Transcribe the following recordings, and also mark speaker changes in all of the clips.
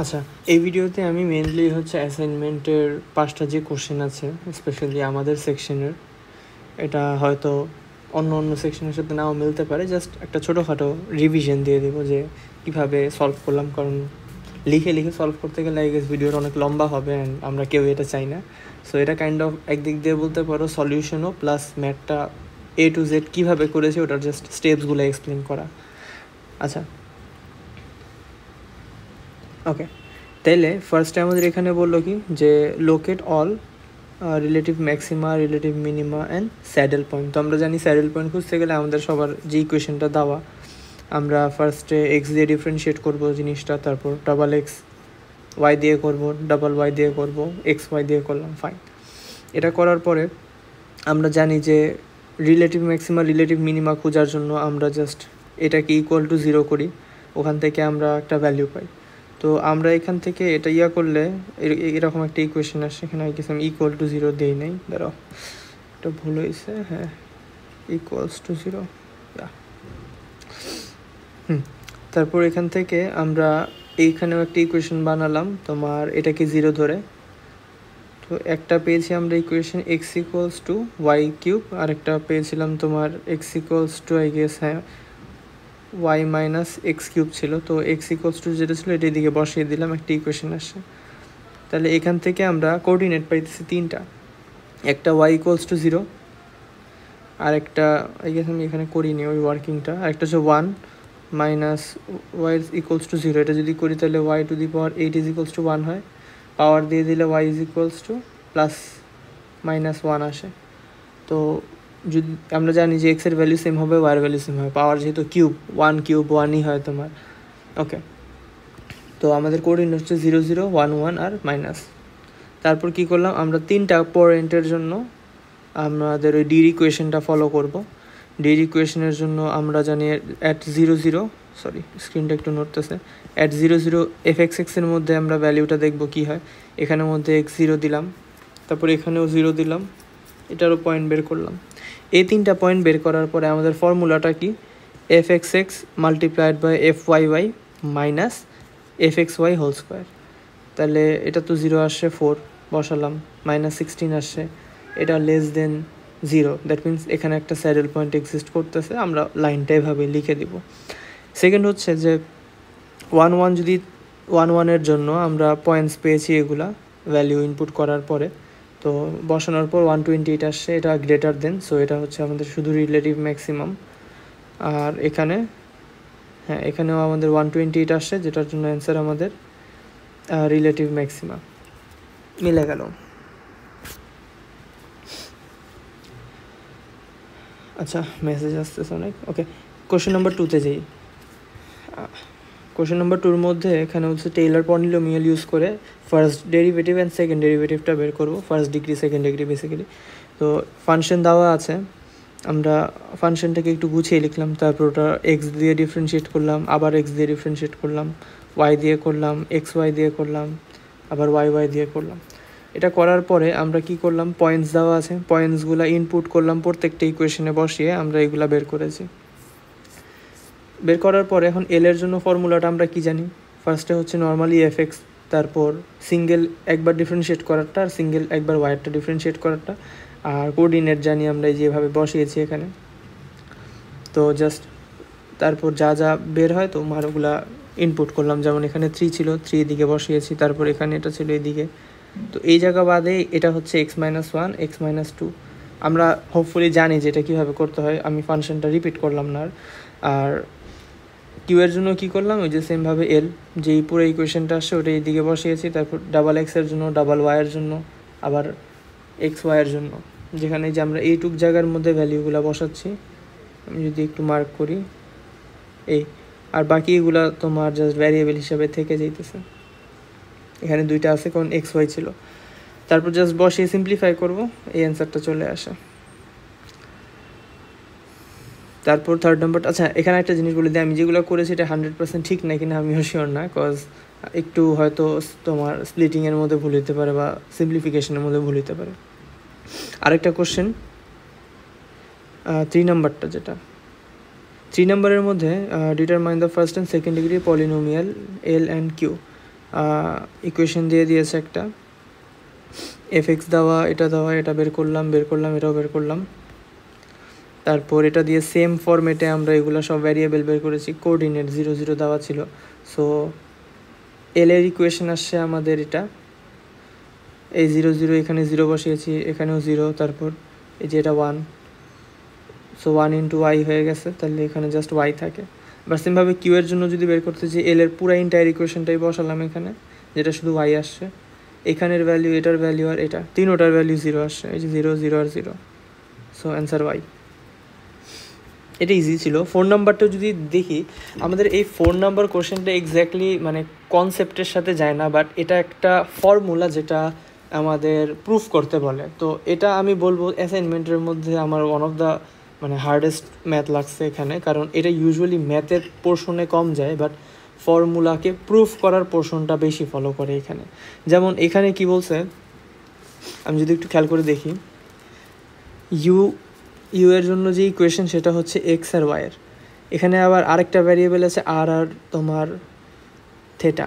Speaker 1: আচ্ছা, এই ভিডিওতে আমি মেনলি হচ্ছে অ্যাসাইনমেন্টের 5টা যে কোশ্চেন আছে স্পেশালি আমাদের সেকশনের, এটা হয়তো অন্য সেকশনের সাথে নাও মিলতে পারে, জাস্ট একটা ছোটোখাটো রিভিশন দিয়ে দেবো যে কীভাবে সলভ করলাম, কারণ লিখে সলভ করতে গেলে আই গেস ভিডিওটা অনেক লম্বা হবে অ্যান্ড আমরা কেউ এটা চাই না। সো এটা কাইন্ড অফ একদিক দিয়ে বলতে পারো সলিউশনও প্লাস ম্যাথটা A to Z কীভাবে করেছে ওটার জাস্ট স্টেপসগুলো এক্সপ্লেন করা। আচ্ছা, ওকে, তাইলে ফার্স্টে আমাদের এখানে বললো কি যে locate all relative maxima, relative minima and saddle point. তো আমরা জানি স্যাডেল পয়েন্ট খুঁজতে গেলে আমাদের সবার যে ইকুয়েশনটা দেওয়া, আমরা ফার্স্টে এক্স দিয়ে ডিফারেন্সিয়েট করবো জিনিসটা, তারপর ডাবল এক্স ওয়াই দিয়ে করবো, ডাবল ওয়াই দিয়ে করবো, এক্স ওয়াই দিয়ে করলাম, ফাইন। এটা করার পরে আমরা জানি যে রিলেটিভ ম্যাক্সিমা রিলেটিভ মিনিমা খোঁজার জন্য আমরা জাস্ট এটাকে ইকুয়াল টু 0 করি, ওখান থেকে আমরা একটা ভ্যালু পাই। তো আমরা এখান থেকে এটা করলে এরকম একটা ইকুয়েশন আসে, এখানে কিছু আমি ইকুয়াল টু 0 দিই নাই, দাঁড়াও এটা ভুল হয়েছে, হ্যাঁ ইকুয়ালস টু 0, তারপর এখান থেকে আমরা এইখানেও একটা ইকুয়েশন বানালাম তোমার এটাকে 0 ধরে। তো একটা পেয়েছি আমরা equation x equals to y cube, আর একটা পেয়েছিলাম তোমার x equals to I guess হ্যাঁ ওয়াই মাইনাস এক্স কিউব ছিল। তো এক্স ইকুয়ালস টু যেটা ছিল এটা দিকে বসিয়ে দিলাম, একটা ইকুয়েশন আসে। তাহলে এখান থেকে আমরা কোঅর্ডিনেট পাইতেছি তিনটা, একটা ওয়াই ইকুয়ালস টু 0, আর একটা আই গেস আমি এখানে করিনি ওই ওয়ার্কিংটা, আরেকটা হচ্ছে 1 মাইনাস ওয়াই ইকুয়ালস টু 0। এটা যদি করি তাহলে Y to the power 8 is equals to 1 হয়, পাওয়ার দিয়ে দিলে Y is equals to plus minus 1 আসে। তো যদি আমরা জানি যে এক্সের ভ্যালু সেম হবে, ওয়াইয়ের ভ্যালু সেম হবে, পাওয়ার যেহেতু কিউব 1 কিউব 1ই হয় তোমার, ওকে। তো আমাদের কোঅর্ডিনেট হচ্ছে 0 0 1 1 আর মাইনাস। তারপর কি করলাম, আমরা তিনটা পয়েন্টের জন্য আমাদের ওই ডির ইকুয়েশনটা ফলো করব। ডির ইকুয়েশনের জন্য আমরা জানি অ্যাট 0 0, সরি স্ক্রিনটা একটু নড়তেছে, অ্যাট 0 0 এফ এক্স এক্সের মধ্যে আমরা ভ্যালিউটা দেখব কী হয়। এখানের মধ্যে এক্স 0 দিলাম, তারপর এখানেও 0 দিলাম, এটারও পয়েন্ট বের করলাম। এই তিনটা পয়েন্ট বের করার পরে আমাদের ফর্মুলাটা কি, F X X multiplied by F Y Y minus F X Y whole square. তাহলে এটা তো 0 আসছে, 4 বসালাম, মাইনাস 16 আসছে, এটা লেস দেন 0, দ্যাট মিন্স এখানে একটা স্যাডেল পয়েন্ট এক্সিস্ট করতেছে, আমরা লাইনটা এভাবে লিখে দিব। সেকেন্ড হচ্ছে যে 1 1, যদি 1 1-এর জন্য আমরা পয়েন্টস পেয়েছি এগুলা ভ্যালিউ ইনপুট করার পরে, তো বসানোর পর 128 আসছে, এটা গ্রেটার দেন, সো এটা হচ্ছে আমাদের শুধু রিলেটিভ ম্যাক্সিমাম। আর এখানে হ্যাঁ এখানেও আমাদের 128 আসছে, যেটার জন্য অ্যান্সার আমাদের রিলেটিভ ম্যাক্সিমাম মিলে গেল। আচ্ছা, মেসেজ আসতেছে অনেক, ওকে। কোশ্চেন নাম্বার 2-তে যাই। কোশ্চেন নাম্বার 2-র মধ্যে এখানে হচ্ছে টেইলর পলিনোমিয়াল ইউজ করে ফার্স্ট ডেরিভেটিভ অ্যান্ড সেকেন্ড ডেরিভেটিভটা বের করবো, first degree second degree basically. তো ফাংশন দেওয়া আছে, আমরা ফাংশনটাকে একটু গুছিয়ে লিখলাম, তারপর ওটা এক্স দিয়ে ডিফারেন্সিয়েট করলাম, আবার এক্স দিয়ে ডিফারেন্সিয়েট করলাম, ওয়াই দিয়ে করলাম, এক্স ওয়াই দিয়ে করলাম, আবার ওয়াই ওয়াই দিয়ে করলাম। এটা করার পরে আমরা কি করলাম, পয়েন্টস দেওয়া আছে, পয়েন্টসগুলো ইনপুট করলাম প্রত্যেকটা ইকুয়েশনে বসিয়ে আমরা এগুলা বের করেছি। বের করার পরে এখন এল এর জন্য ফর্মুলাটা আমরা কি জানি, ফার্স্টে হচ্ছে নর্মালি এফ এক্স, তারপর সিঙ্গেল একবার ডিফারেন্সিয়েট করারটা আর সিঙ্গেল একবার ওয়াইয়েরটা ডিফারেন্সিয়েট করারটা, আর কোঅর্ডিনেট জানি আমরা যেভাবে বসিয়েছি এখানে। তো জাস্ট তারপর যা যা বের হয় তো ওগুলা ইনপুট করলাম, যেমন এখানে 3 ছিল, 3 এদিকে বসিয়েছি, তারপর এখানে এটা ছিল এদিকে। তো এই জায়গা বাদে এটা হচ্ছে এক্স মাইনাস 1 এক্স মাইনাস 2, আমরা হোপফুলি জানি যে এটা কীভাবে করতে হয়, আমি ফাংশনটা রিপিট করলাম না। আর কিউ এর জন্য কী করলাম, ওই যে সেমভাবে এল যেই পুরো ইকুয়েশনটা আসছে ওটা এইদিকে বসিয়েছি, তারপর ডাবল এক্সের জন্য, ডাবল ওয়াইয়ের জন্য, আবার এক্স ওয়াইয়ের জন্য, যেখানে যে আমরা এইটুক জায়গার মধ্যে ভ্যালিউগুলো বসাচ্ছি। আমি যদি একটু মার্ক করি এই, আর বাকি এগুলা তোমার জাস্ট ভ্যারিয়েবল হিসাবে থেকে যাইতেছে, এখানে দুইটা আছে কারণ এক্স ওয়াই ছিল। তারপর জাস্ট বসিয়ে সিম্পলিফাই করব, এই অ্যান্সারটা চলে আসে। তারপর থার্ড নাম্বারটা, আচ্ছা এখানে একটা জিনিস বলে দিই, আমি যেগুলো করেছি এটা 100% ঠিক না কিনা আমিও শিওর না, কজ একটু হয়তো তোমার স্প্লিটিংয়ের মধ্যে ভুল হতে পারে বা সিম্পলিফিকেশনের মধ্যে ভুল হতে পারে। আরেকটা কোশ্চেন 3 নাম্বারটা, যেটা 3 নাম্বারের মধ্যে determine the first and second degree polynomial L and Q. Equation দিয়ে দিয়েছে একটা এফএক্স দেওয়া, এটা বের করলাম, এটাও বের করলাম। তারপর এটা দিয়ে সেম ফরম্যাটে আমরা এগুলো সব ভ্যারিয়েবল বের করেছি, কোঅর্ডিনেট 0 0 দেওয়া ছিল। সো এল এর ইকুয়েশন আসছে আমাদের এটা, এই 0 0 এখানে 0 বসিয়েছি, এখানেও 0, তারপর এই যে এটা 1, সো 1 ইন্টু ওয়াই হয়ে গেছে, তাহলে এখানে জাস্ট ওয়াই থাকে। বা সেমভাবে কিউ এর জন্য যদি বের করতে চাই, এল এর পুরো ইন্টায়ার ইকুয়েশনটাই বসালাম এখানে, যেটা শুধু ওয়াই আসছে, এখানের ভ্যালু, এটার ভ্যালু আর এটা তিনোটার ভ্যালু 0 আসছে, এই যে 0 0 আর 0, সো অ্যান্সার ওয়াই। এটা ইজি ছিল। 4 নাম্বারটা যদি দেখি, আমাদের এই 4 নাম্বার কোশ্চেনটা এক্স্যাক্টলি মানে কনসেপ্টের সাথে যায় না, বাট এটা একটা ফর্মুলা যেটা আমাদের প্রুফ করতে বলে। তো এটা আমি বলবো অ্যাসাইনমেন্টের মধ্যে আমার ওয়ান অফ দ্য মানে হার্ডেস্ট ম্যাথ লাগছে এখানে, কারণ এটা ইউজুয়ালি ম্যাথের পোর্শনে কম যায়, বাট ফর্মুলাকে প্রুফ করার পোর্শনটা বেশি ফলো করে এখানে। যেমন এখানে কি বলছে, আমি যদি একটু খেয়াল করে দেখি, ইউ এর জন্য যে ইকুয়েশন সেটা হচ্ছে এক্স আর ওয়াইয়ের, এখানে আবার আরেকটা ভ্যারিয়েবল আছে আর তোমার থেটা।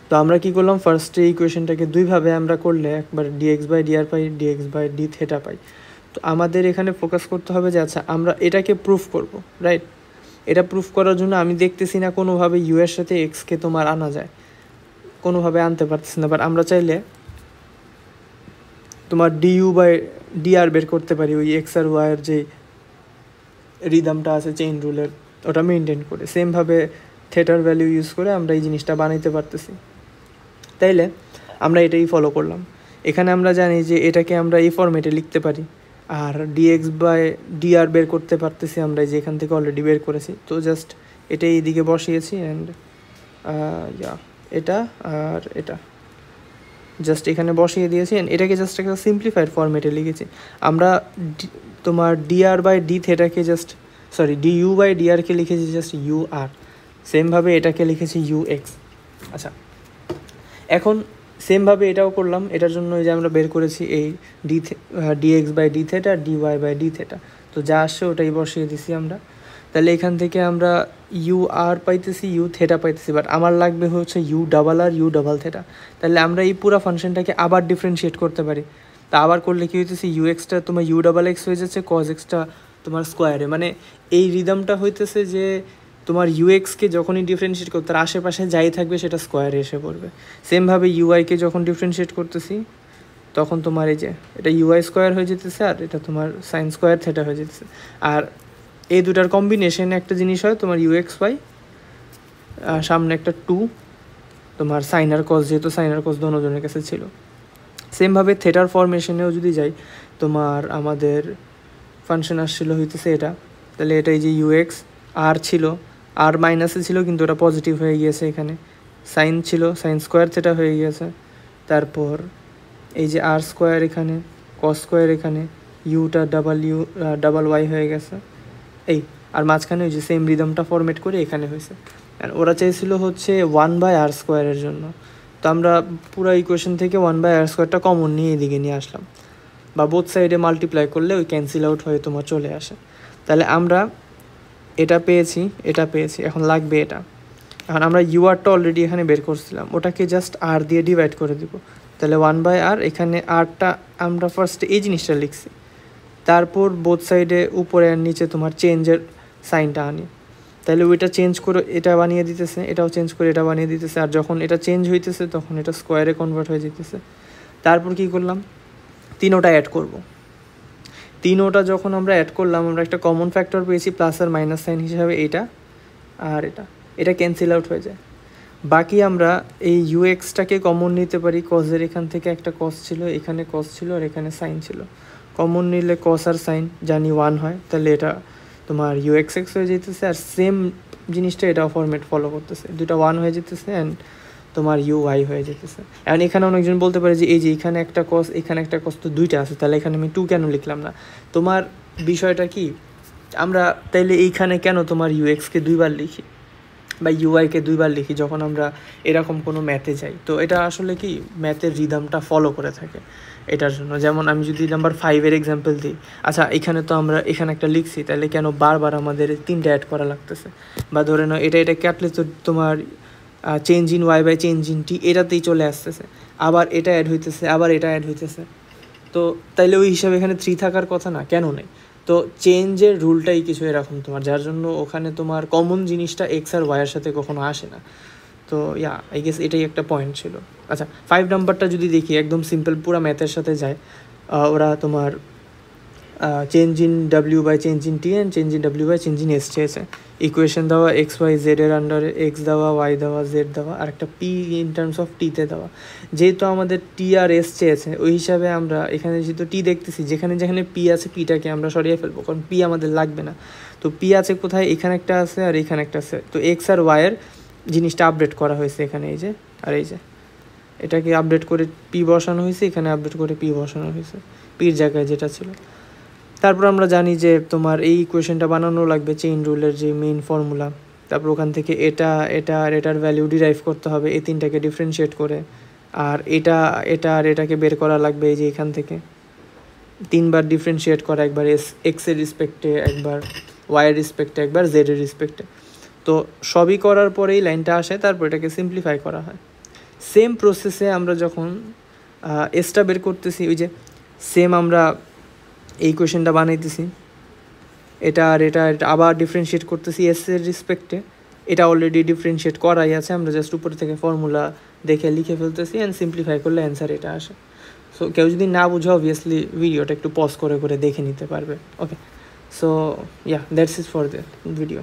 Speaker 1: তো আমরা কি করলাম, ফার্স্টে ইকুয়েশনটাকে দুইভাবে আমরা করলে একবার ডিএক্স বাই ডিআর পাই, ডিএক্স বাই ডি থেটা পাই। তো আমাদের এখানে ফোকাস করতে হবে যে আচ্ছা আমরা এটাকে প্রুফ করব, রাইট? এটা প্রুফ করার জন্য আমি দেখতেছি না কোনোভাবে ইউ এর সাথে এক্সকে তোমার আনা যায়, কোনোভাবে আনতে পারতেছি না, বাট আমরা চাইলে তোমার ডিইউ বাই ডিআর বের করতে পারি, ওই এক্স আর ওয়াইয়ের যে রিদমটা আছে চেইন রুলের, ওটা মেনটেন করে সেমভাবে থেটার ভ্যালু ইউজ করে আমরা এই জিনিসটা বানাইতে পারতেছি। তাইলে আমরা এটাই ফলো করলাম। এখানে আমরা জানি যে এটাকে আমরা এই ফরম্যাটে লিখতে পারি, আর ডিএক্স বাই ডিআর বের করতে পারতেছি আমরা, যে এখান থেকে অলরেডি বের করেছি। তো জাস্ট এটাই এইদিকে বসিয়েছি, অ্যান্ড এটা আর এটা জাস্ট এখানে বসিয়ে দিয়েছি, অ্যান্ড এটাকে জাস্ট একটা সিম্পলিফাইড ফরম্যাটে লিখেছি আমরা। তোমার ডিআর বাই ডি থেটাকে জাস্ট ডিইউ বাই ডিআরকে লিখেছি জাস্ট ইউ আর, সেমভাবে এটাকে লিখেছি ইউ এক্স। আচ্ছা, এখন সেমভাবে এটাও করলাম, এটার জন্য যে আমরা বের করেছি এই DX by D theta, DY by D theta, তো যা আসছে ওটাই বসিয়ে দিছি আমরা। তাহলে এখান থেকে আমরা ইউ আর পাইতেছি, ইউ থেটা পাইতেছি, বাট আমার লাগবে হচ্ছে U double are U double theta. তাহলে আমরা এই পুরো ফাংশনটাকে আবার ডিফারেন্সিয়েট করতে পারি। তা আবার করলে কী হইতেছে, ইউ এক্সটা তোমার ইউ ডাবল এক্স হয়ে যাচ্ছে, কজ এক্সটা তোমার স্কোয়ারে, মানে এই রিদমটা হইতেছে যে তোমার ইউএক্সকে যখনই ডিফারেন্সিয়েট করতে তার আশেপাশে যাই থাকবে সেটা স্কোয়ারে এসে পড়বে। সেমভাবে ইউআইকে যখন ডিফারেন্সিয়েট করতেছি তখন তোমার এই যে এটা ইউআই স্কোয়ার হয়ে যেতেছে, আর এটা তোমার সাইন স্কোয়ার থেটা হয়ে যেতেছে। আর এই দুটার কম্বিনেশনে একটা জিনিস হয় তোমার ইউএক্স ওয়াই, সামনে একটা 2 তোমার সাইন আর কস, যেহেতু সাইন আর কস দোনোজনের কাছে ছিল। সেমভাবে থেটার ফরমেশনেও যদি যাই, তোমার আমাদের ফাংশন আসছিল হইতেছে এটা, তাহলে এটা এই যে ইউএক্স আর ছিল, আর মাইনাসে ছিল কিন্তু ওটা পজিটিভ হয়ে গিয়েছে, এখানে সাইন ছিল, সাইন স্কোয়ার থেটা হয়ে গিয়েছে, তারপর এই যে আর স্কোয়ার এখানে, কস স্কোয়ার এখানে, ইউটা ডাবল ওয়াই হয়ে গেছে এই, আর মাঝখানে ওই যে সেম রিদমটা ফরম্যাট করে এখানে হয়েছে। আর ওরা চাইছিল হচ্ছে 1/r স্কোয়ারের জন্য, তো আমরা পুরো ইকুয়েশন থেকে 1/r স্কোয়ারটা কমন নিয়ে এদিকে নিয়ে আসলাম, বা বোথ সাইডে মাল্টিপ্লাই করলে ওই ক্যান্সেল আউট হয়ে তোমার চলে আসে। তাহলে আমরা এটা পেয়েছি, এখন লাগবে এটা। এখন আমরা ইউআরটা অলরেডি এখানে বের করছিলাম, ওটাকে জাস্ট আর দিয়ে ডিভাইড করে দিব, তাহলে 1/r, এখানে আরটা আমরা ফার্স্টে এই জিনিসটা লিখছি, তারপর বোথ সাইডে উপরে আর নিচে তোমার চেঞ্জের সাইনটা আনি, তাহলে ওইটা চেঞ্জ করে এটা বানিয়ে দিতেছে, এটাও চেঞ্জ করে এটা বানিয়ে দিতেছে, আর যখন এটা চেঞ্জ হইতেছে তখন এটা স্কোয়ারে কনভার্ট হয়ে যেতেছে। তারপর কি করলাম, তিনোটা অ্যাড করব, তিনোটা যখন আমরা অ্যাড করলাম আমরা একটা কমন ফ্যাক্টর পেয়েছি প্লাস আর মাইনাস সাইন হিসাবে, এটা আর এটা ক্যান্সেল আউট হয়ে যায়। বাকি আমরা এই ইউএক্সটাকে কমন নিতে পারি, কজের এখান থেকে একটা কস ছিল, এখানে কস ছিল, আর এখানে সাইন ছিল, কমন নিলে কস আর সাইন জানি 1 হয়, তাহলে এটা তোমার ইউএক্স এক্স হয়ে যেতেছে, আর সেম জিনিসটা এটাও ফরম্যাট ফলো করতেছে, দুটা 1 হয়ে যেতেছে, অ্যান্ড তোমার ইউআই হয়ে যেতেছে। এখন এখানে অনেকজন বলতে পারে যে এই যে এখানে একটা কস, এখানে একটা কস, তো দুইটা আছে, তাহলে এখানে আমি 2 কেন লিখলাম না? তোমার বিষয়টা কি, আমরা তাইলে এইখানে কেন তোমার ইউএক্সকে 2বার লিখি বা ইউআইকে 2বার লিখি যখন আমরা এরকম কোনো ম্যাথে যাই? তো এটা আসলে কি ম্যাথের রিদমটা ফলো করে থাকে এটার জন্য। যেমন আমি যদি নাম্বার 5-এর এক্সাম্পল দিই, আচ্ছা এখানে তো আমরা এখানে একটা লিখছি, তাহলে কেন বারবার আমাদের 3টা অ্যাড করা লাগতেছে? বা ধরে নাও এটা কাটলে তো তোমার change in y by change in t এটাতেই চলে আসতেছে, আবার এটা অ্যাড হইতেছে, আবার এটা অ্যাড হইতেছে। তো তাইলে ওই হিসাবে এখানে 3 থাকার কথা না, কেন নেই? তো চেঞ্জের রুলটাই কিছু এরকম তোমার, যার জন্য ওখানে তোমার কমন জিনিসটা এক্স আর ওয়াইয়ের সাথে কখনো আসে না। তো আই গেস এটাই একটা পয়েন্ট ছিল। আচ্ছা 5 নাম্বারটা যদি দেখি, একদম সিম্পল, পুরো ম্যাথের সাথে যায়। ওরা তোমার change in W by change in T and change in W by change in S চেয়েছে। ইকুয়েশন দেওয়া এক্স ওয়াই জেডের আন্ডারে এক্স দেওয়া, ওয়াই দেওয়া, জেড দেওয়া, আর একটা পি ইন টার্মস অফ টিতে দেওয়া। যেহেতু আমাদের টি আর এস চেয়েছে, ওই হিসাবে আমরা এখানে যেহেতু টি দেখতেছি, যেখানে যেখানে পি আছে পিটাকে আমরা সরিয়ে ফেলবো, কারণ পি আমাদের লাগবে না। তো পি আছে কোথায়? এখানে একটা আছে আর এখানে একটা আছে। তো এক্স আর ওয়াইয়ের জিনিসটা আপডেট করা হয়েছে এখানে, এই যে আর এই যে, এটাকে আপডেট করে পি বসানো হয়েছে, এখানে আপডেট করে পি বসানো হয়েছে, পির জায়গায় যেটা ছিল। তারপর আমরা জানি যে তোমার এই ইকুয়েশনটা বানানো লাগবে চেইন রুলের যে মেইন ফর্মুলা। তারপর ওখান থেকে এটা এটা আর এটার ভ্যালিউ ডিরাইভ করতে হবে এই তিনটাকে ডিফারেন্সিয়েট করে। আর এটা এটা আর এটাকে বের করা লাগবে এই যে এখান থেকে 3বার ডিফারেন্সিয়েট করা, একবার এক্সের রেসপেক্টে, একবার ওয়াইয়ের রেসপেক্টে, একবার জেডের রেসপেক্টে। তো সবই করার পরেই লাইনটা আসে, তারপর এটাকে সিম্পলিফাই করা হয়। সেম প্রসেসে আমরা যখন এসটা বের করতেছি, ওই যে সেম আমরা এই কোয়েশনটা বানাইতেছি, এটা আর এটা আবার ডিফারেন্সিয়েট করতেছি এসের রেসপেক্টে। এটা অলরেডি ডিফারেন্সিয়েট করাই আছে, আমরা জাস্ট উপর থেকে ফর্মুলা দেখে লিখে ফেলতেছি অ্যান্ড সিম্পলিফাই করলে অ্যান্সার এটা আসে। সো কেউ যদি না বুঝে অবভিয়াসলি ভিডিওটা একটু পজ করে করে দেখে নিতে পারবে। Okay, so that's it for the video.